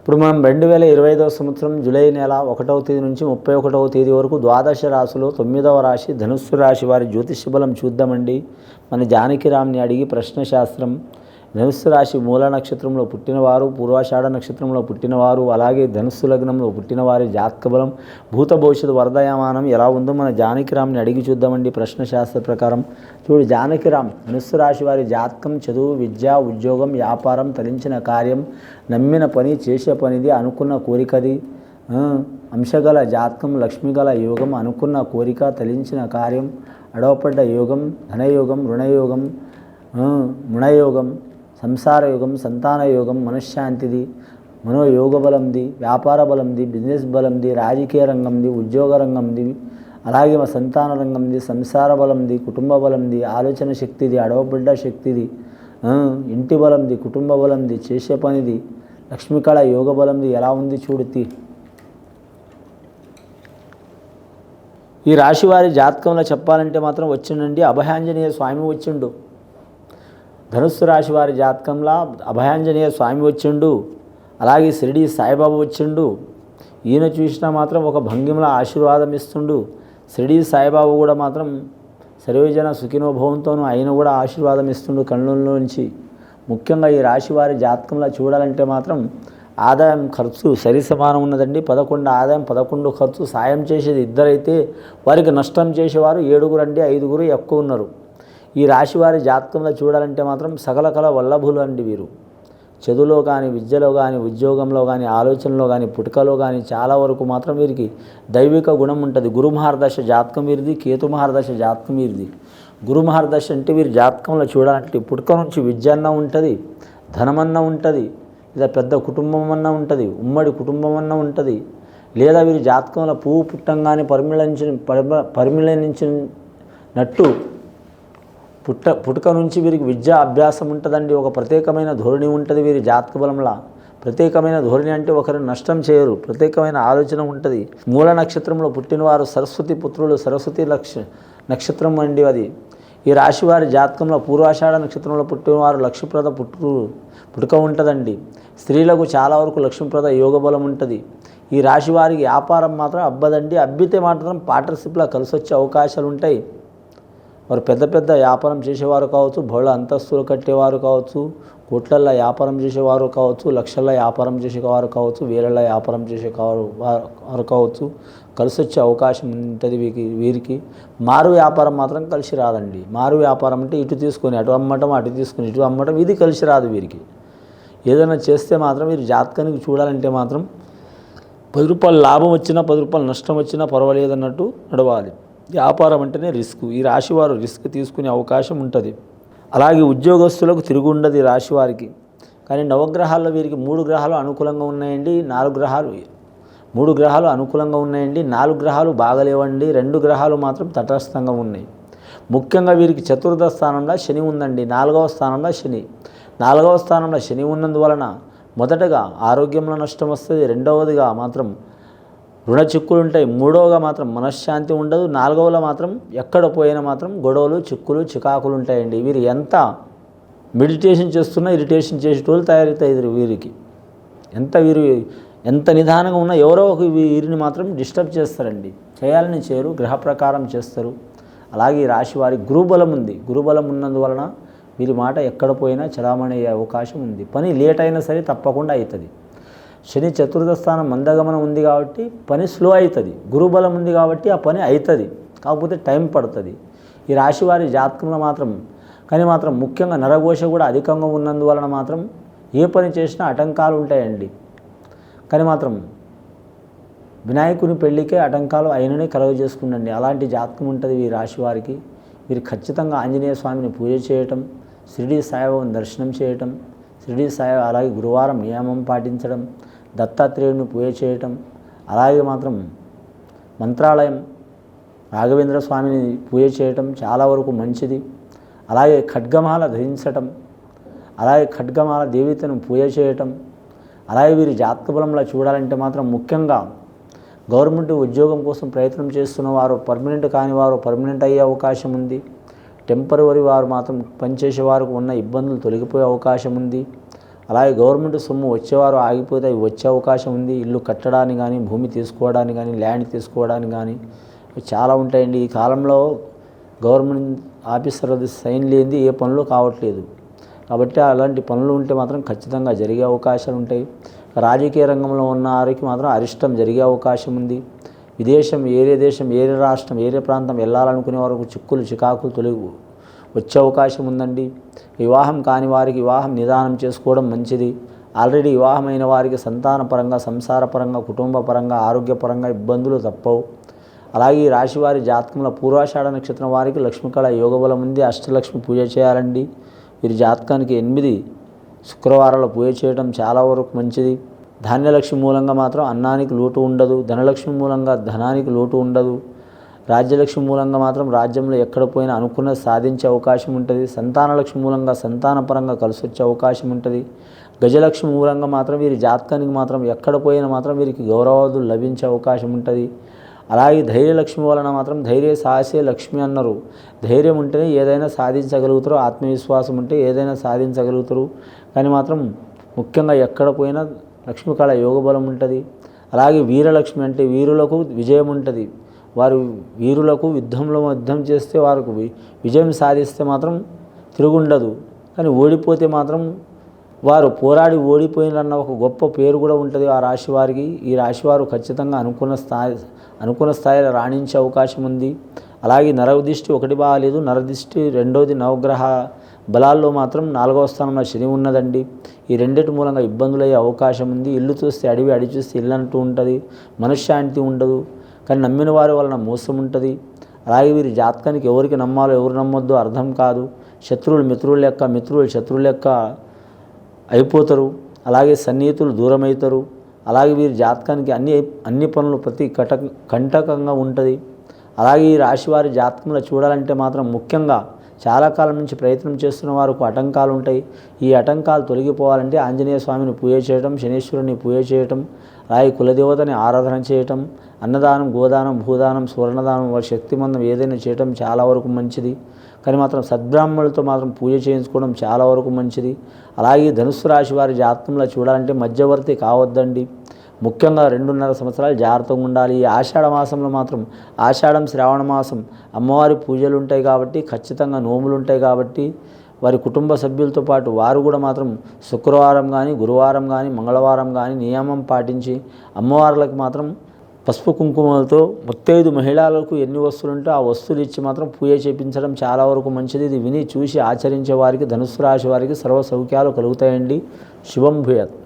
ఇప్పుడు మనం 2025వ సంవత్సరం జూలై నెల 1వ తేదీ నుంచి 31వ తేదీ వరకు ద్వాదశ రాశిలో 9వ రాశి ధనుస్సు రాశి వారి జ్యోతిష్య బలం చూద్దామండి. మన జానకిరామ్ని అడిగి ప్రశ్న శాస్త్రం. ధనుస్సు రాశి మూల నక్షత్రంలో పుట్టినవారు, పూర్వాషాఢ నక్షత్రంలో పుట్టినవారు, అలాగే ధనుస్సు లగ్నంలో పుట్టినవారి జాతక బలం, భూత భవిష్యత్తు వరదయమానం ఎలా ఉందో మన జానకిరామ్ని అడిగి చూద్దామండి ప్రశ్న శాస్త్ర ప్రకారం. చూడు జానకిరామ్, ధనుస్సు రాశి వారి జాతకం చదువు, విద్య, ఉద్యోగం, వ్యాపారం, తలించిన కార్యం, నమ్మిన పని, చేసే పనిది, అనుకున్న కోరికది, అంశగల జాతకం, లక్ష్మిగల యోగం, అనుకున్న కోరిక, తలించిన కార్యం, అడవపడ్డ యోగం, ధనయోగం, రుణయోగం, ముణయోగం, సంసార యోగం, సంతాన యోగం, మనశ్శాంతిది, మనోయోగ బలంది, వ్యాపార బలంది, బిజినెస్ బలంది, రాజకీయ రంగంది, ఉద్యోగ రంగంది, అలాగే మా సంతాన రంగంది, సంసార బలంది, కుటుంబ బలంది, ఆలోచన శక్తిది, అడవబడ్డ శక్తిది, ఇంటి బలంది, కుటుంబ బలంది, చేసే పనిది, లక్ష్మీకళ యోగ బలంది ఎలా ఉంది చూడుతి. ఈ రాశివారి జాతకంలో చెప్పాలంటే మాత్రం వచ్చిండండి అభయాంజనేయ స్వామి వచ్చిండు. ధనుస్సు రాశి వారి జాతకంలో అభయాంజనేయ స్వామి వచ్చిండు, అలాగే షిరిడి సాయిబాబా వచ్చిండు. ఈయన చూసినా మాత్రం ఒక భంగిమలో ఆశీర్వాదం ఇస్తుండు. షిరిడి సాయిబాబా కూడా మాత్రం సర్వేజన సుఖినోభవంతోనూ ఆయన కూడా ఆశీర్వాదం ఇస్తుండు కళ్ళలోంచి. ముఖ్యంగా ఈ రాశి వారి జాతకంలో చూడాలంటే మాత్రం ఆదాయం ఖర్చు సరి సమానం ఉన్నదండి. 11 ఆదాయం 11 ఖర్చు. సాయం చేసేది ఇద్దరైతే వారికి నష్టం చేసేవారు 7 అండి, 5 ఎక్కువ ఉన్నారు. ఈ రాశివారి జాతకంలో చూడాలంటే మాత్రం సకల కళ వల్లభులు అండి వీరు. చదువులో కానీ, విద్యలో కానీ, ఉద్యోగంలో కానీ, ఆలోచనలో కానీ, పుట్టుకలో కానీ చాలా వరకు మాత్రం వీరికి దైవిక గుణం ఉంటుంది. గురు మహర్దశ జాతకం వీరిది, కేతు మహర్దశ జాతకం వీరిది. గురు మహర్దశ అంటే వీరి జాతకంలో చూడాలంటే పుట్టుక నుంచి విద్య అన్న ఉంటుంది, ధనమన్న ఉంటుంది, లేదా పెద్ద కుటుంబం అన్న ఉంటుంది, ఉమ్మడి కుటుంబం అన్న ఉంటుంది, లేదా వీరి జాతకంలో పువ్వు పుట్టంగానే పరిమళించినట్టు పుట్టుక నుంచి వీరికి విద్యా అభ్యాసం ఉంటుందండి. ఒక ప్రత్యేకమైన ధోరణి ఉంటుంది వీరి జాతక బలంలో. ప్రత్యేకమైన ధోరణి అంటే ఒకరిని నష్టం చేయరు, ప్రత్యేకమైన ఆలోచన ఉంటుంది. మూల నక్షత్రంలో పుట్టినవారు సరస్వతి పుత్రులు, సరస్వతి నక్షత్రం అండి అది. ఈ రాశివారి జాతకంలో పూర్వాషాఢ నక్షత్రంలో పుట్టినవారు లక్ష్మీప్రద పుట్టుక ఉంటుందండి. స్త్రీలకు చాలా వరకు లక్ష్మీప్రద యోగ బలం ఉంటుంది. ఈ రాశి వారికి వ్యాపారం మాత్రం అబ్బదండి. అబ్బితే మాత్రం పార్ట్నర్షిప్లో కలిసి వచ్చే అవకాశాలు ఉంటాయి. వారు పెద్ద పెద్ద వ్యాపారం చేసేవారు కావచ్చు, బహుళ అంతస్తులు కట్టేవారు కావచ్చు, కోట్లల్లో వ్యాపారం చేసేవారు కావచ్చు, లక్షల్లో వ్యాపారం చేసేవారు కావచ్చు, వేలల్లో వ్యాపారం వారు కావచ్చు. కలిసి వచ్చే అవకాశం ఉంటుంది వీరికి. మారు వ్యాపారం మాత్రం కలిసి రాదండి. మారు వ్యాపారం అంటే ఇటు తీసుకొని అటు అమ్మటం, అటు తీసుకొని ఇటు అమ్మటం, ఇది కలిసి రాదు వీరికి. ఏదైనా చేస్తే మాత్రం వీరి జాతకానికి చూడాలంటే మాత్రం 10 రూపాయలు లాభం వచ్చినా 10 రూపాయలు నష్టం వచ్చినా పర్వాలేదన్నట్టు నడవాలి. వ్యాపారం అంటేనే రిస్క్. ఈ రాశివారు రిస్క్ తీసుకునే అవకాశం ఉంటుంది. అలాగే ఉద్యోగస్తులకు తిరుగు ఉండదు ఈ రాశివారికి. కానీ నవగ్రహాల్లో వీరికి 3 గ్రహాలు అనుకూలంగా ఉన్నాయండి, 3 గ్రహాలు అనుకూలంగా ఉన్నాయండి, 4 గ్రహాలు బాగలేవండి, 2 గ్రహాలు మాత్రం తటస్థంగా ఉన్నాయి. ముఖ్యంగా వీరికి చతుర్థ స్థానంలో శని ఉందండి, 4వ స్థానంలో శని. 4వ స్థానంలో శని ఉన్నందువలన మొదటగా ఆరోగ్యంలో నష్టం వస్తుంది, రెండవదిగా మాత్రం రుణ చిక్కులు ఉంటాయి, మూడవగా మాత్రం మనశ్శాంతి ఉండదు, 4వలో మాత్రం ఎక్కడ పోయినా మాత్రం గొడవలు, చిక్కులు, చికాకులు ఉంటాయండి. వీరు ఎంత మెడిటేషన్ చేస్తున్నా ఇరిటేషన్ చేసేటోళ్ళు తయారవుతాయి వీరికి. ఎంత నిదానంగా ఉన్నా ఎవరో ఒక వీరిని మాత్రం డిస్టర్బ్ చేస్తారండి. చేయాలని చేయరు, గ్రహ ప్రకారం చేస్తారు. అలాగే ఈ రాశి వారి గురుబలం ఉంది. గురుబలం ఉన్నందువలన వీరి మాట ఎక్కడ పోయినా చలామణి అయ్యే అవకాశం ఉంది. పని లేట్ అయినా సరే తప్పకుండా అవుతుంది. శని చతుర్థ స్థానం మందగమనం ఉంది కాబట్టి పని స్లో అవుతుంది. గురుబలం ఉంది కాబట్టి ఆ పని అవుతుంది, కాకపోతే టైం పడుతుంది. ఈ రాశివారి జాతకంలో మాత్రం ముఖ్యంగా నరఘోష కూడా అధికంగా ఉన్నందువలన మాత్రం ఏ పని చేసినా ఆటంకాలు ఉంటాయండి. కానీ మాత్రం వినాయకుని పెళ్ళికే ఆటంకాలు అయిననే కలుగజేసుకుండండి. అలాంటి జాతకం ఉంటుంది ఈ రాశివారికి. వీరు ఖచ్చితంగా ఆంజనేయ స్వామిని పూజ చేయటం, షిరిడి సాయిబాబాను దర్శనం చేయటం, షిరిడి సాయి అలాగే గురువారం నియమం పాటించడం, దత్తాత్రేయుని పూజ చేయటం, అలాగే మాత్రం మంత్రాలయం రాఘవేంద్ర స్వామిని పూజ చేయటం చాలా వరకు మంచిది. అలాగే ఖడ్గమాల ధరించటం, అలాగే ఖడ్గమాల దేవతను పూజ చేయటం. అలాగే వీరి జాతక బలంలో చూడాలంటే మాత్రం ముఖ్యంగా గవర్నమెంట్ ఉద్యోగం కోసం ప్రయత్నం చేస్తున్న వారు, పర్మనెంట్ కాని వారు పర్మనెంట్ అయ్యే అవకాశం ఉంది. టెంపరవరీ వారు మాత్రం పనిచేసే వారికి ఉన్న ఇబ్బందులు తొలగిపోయే అవకాశం ఉంది. అలాగే గవర్నమెంట్ సొమ్ము వచ్చేవారు ఆగిపోతే అవి వచ్చే అవకాశం ఉంది. ఇల్లు కట్టడానికి కానీ, భూమి తీసుకోవడానికి కానీ, ల్యాండ్ తీసుకోవడానికి కానీ చాలా ఉంటాయండి. ఈ కాలంలో గవర్నమెంట్ ఆఫీసర్ అది సైన్ లేనిది ఏ పనులు కావట్లేదు. కాబట్టి అలాంటి పనులు ఉంటే మాత్రం ఖచ్చితంగా జరిగే అవకాశాలు ఉంటాయి. రాజకీయ రంగంలో ఉన్న వారికి మాత్రం అరిష్టం జరిగే అవకాశం ఉంది. దేశం, ఏరే రాష్ట్రం, ఏరే ప్రాంతం వెళ్ళాలనుకునే వరకు చిక్కులు చికాకులు తొలగి వచ్చే అవకాశం ఉందండి. వివాహం కాని వారికి వివాహం నిదానం చేసుకోవడం మంచిది. ఆల్రెడీ వివాహమైన వారికి సంతానపరంగా, సంసారపరంగా, కుటుంబపరంగా, ఆరోగ్యపరంగా ఇబ్బందులు తప్పవు. అలాగే ఈ రాశి వారి జాతకంలో పూర్వాషాఢ నక్షత్రం వారికి లక్ష్మీకళ యోగబలం ఉంది. అష్టలక్ష్మి పూజ చేయాలండి. వీరి జాతకానికి 8 శుక్రవారాలు పూజ చేయడం చాలా వరకు మంచిది. ధాన్యలక్ష్మి మూలంగా మాత్రం అన్నానికి లోటు ఉండదు. ధనలక్ష్మి మూలంగా ధనానికి లోటు ఉండదు. రాజ్యలక్ష్మి మూలంగా మాత్రం రాజ్యంలో ఎక్కడ పోయినా అనుకున్నది సాధించే అవకాశం ఉంటుంది. సంతానలక్ష్మి మూలంగా సంతానపరంగా కలిసి వచ్చే అవకాశం ఉంటుంది. గజలక్ష్మి మూలంగా మాత్రం వీరి జాతకానికి మాత్రం ఎక్కడ పోయినా మాత్రం వీరికి గౌరవాదులు లభించే అవకాశం ఉంటుంది. అలాగే ధైర్యలక్ష్మి వలన మాత్రం ధైర్య సాహసే లక్ష్మి అన్నారు. ధైర్యం ఉంటేనే ఏదైనా సాధించగలుగుతారు. ఆత్మవిశ్వాసం ఉంటే ఏదైనా సాధించగలుగుతారు. కానీ మాత్రం ముఖ్యంగా ఎక్కడ పోయినా లక్ష్మీకళ యోగబలం ఉంటుంది. అలాగే వీరలక్ష్మి అంటే వీరులకు విజయం ఉంటుంది. వారు వీరులకు యుద్ధం చేస్తే వారికి విజయం సాధిస్తే మాత్రం తిరుగుండదు. కానీ ఓడిపోతే మాత్రం వారు పోరాడి ఓడిపోయినన్న ఒక గొప్ప పేరు కూడా ఉంటుంది ఆ రాశి వారికి. ఈ రాశివారు ఖచ్చితంగా అనుకున్న స్థాయిలో రాణించే అవకాశం ఉంది. అలాగే నరదృష్టి 1 బాగాలేదు. నరదృష్టి 2వది నవగ్రహ బలాల్లో మాత్రం 4వ స్థానంలో శని ఉన్నదండి. ఈ రెండిటి మూలంగా ఇబ్బందులు అయ్యే అవకాశం ఉంది. ఇల్లు చూస్తే అడివి, అడి చూస్తే ఇల్లు అంటూ ఉంటుంది. మనశ్శాంతి ఉండదు. కానీ నమ్మిన వారి వలన మోసం ఉంటుంది. అలాగే వీరి జాతకానికి ఎవరికి నమ్మాలో ఎవరు నమ్మొద్దో అర్థం కాదు. శత్రువులు మిత్రుల లెక్క, మిత్రులు శత్రువుల లెక్క అయిపోతారు. అలాగే సన్నిహితులు దూరం అవుతారు. అలాగే వీరి జాతకానికి అన్ని పనులు ప్రతి కంటకంగా ఉంటుంది. అలాగే ఈ రాశి వారి జాతకంలో చూడాలంటే మాత్రం ముఖ్యంగా చాలా కాలం నుంచి ప్రయత్నం చేస్తున్న వారికి ఆటంకాలు ఉంటాయి. ఈ ఆటంకాలు తొలగిపోవాలంటే ఆంజనేయ స్వామిని పూజ చేయటం, శనీశ్వరుని పూజ చేయటం, అలాగే కులదేవతని ఆరాధన చేయటం, అన్నదానం, గోదానం, భూదానం, స్వర్ణదానం, వారి శక్తిమందం ఏదైనా చేయటం చాలా వరకు మంచిది. కానీ మాత్రం సద్బ్రాహ్మణులతో మాత్రం పూజ చేయించుకోవడం చాలా వరకు మంచిది. అలాగే ధనుస్సు రాశి వారి జాతకంలో చూడాలంటే మధ్యవర్తి కావద్దండి. ముఖ్యంగా 2.5 సంవత్సరాలు జాగ్రత్తగా ఉండాలి. ఈ ఆషాఢ మాసంలో మాత్రం ఆషాఢం, శ్రావణ మాసం అమ్మవారి పూజలు ఉంటాయి కాబట్టి, ఖచ్చితంగా నోములు ఉంటాయి కాబట్టి వారి కుటుంబ సభ్యులతో పాటు వారు కూడా మాత్రం శుక్రవారం కానీ, గురువారం కానీ, మంగళవారం కానీ నియమం పాటించి అమ్మవార్లకు మాత్రం పసుపు కుంకుమలతో ముత్తైదు మహిళలకు ఎన్ని వస్తువులు ఉంటే ఆ వస్తువులు ఇచ్చి మాత్రం పూజ చేయించడం చాలా వరకు మంచిది. ఇది విని చూసి ఆచరించే వారికి, ధనుస్సు రాశి వారికి సర్వ సౌఖ్యాలు కలుగుతాయండి. శుభం భూయాత్.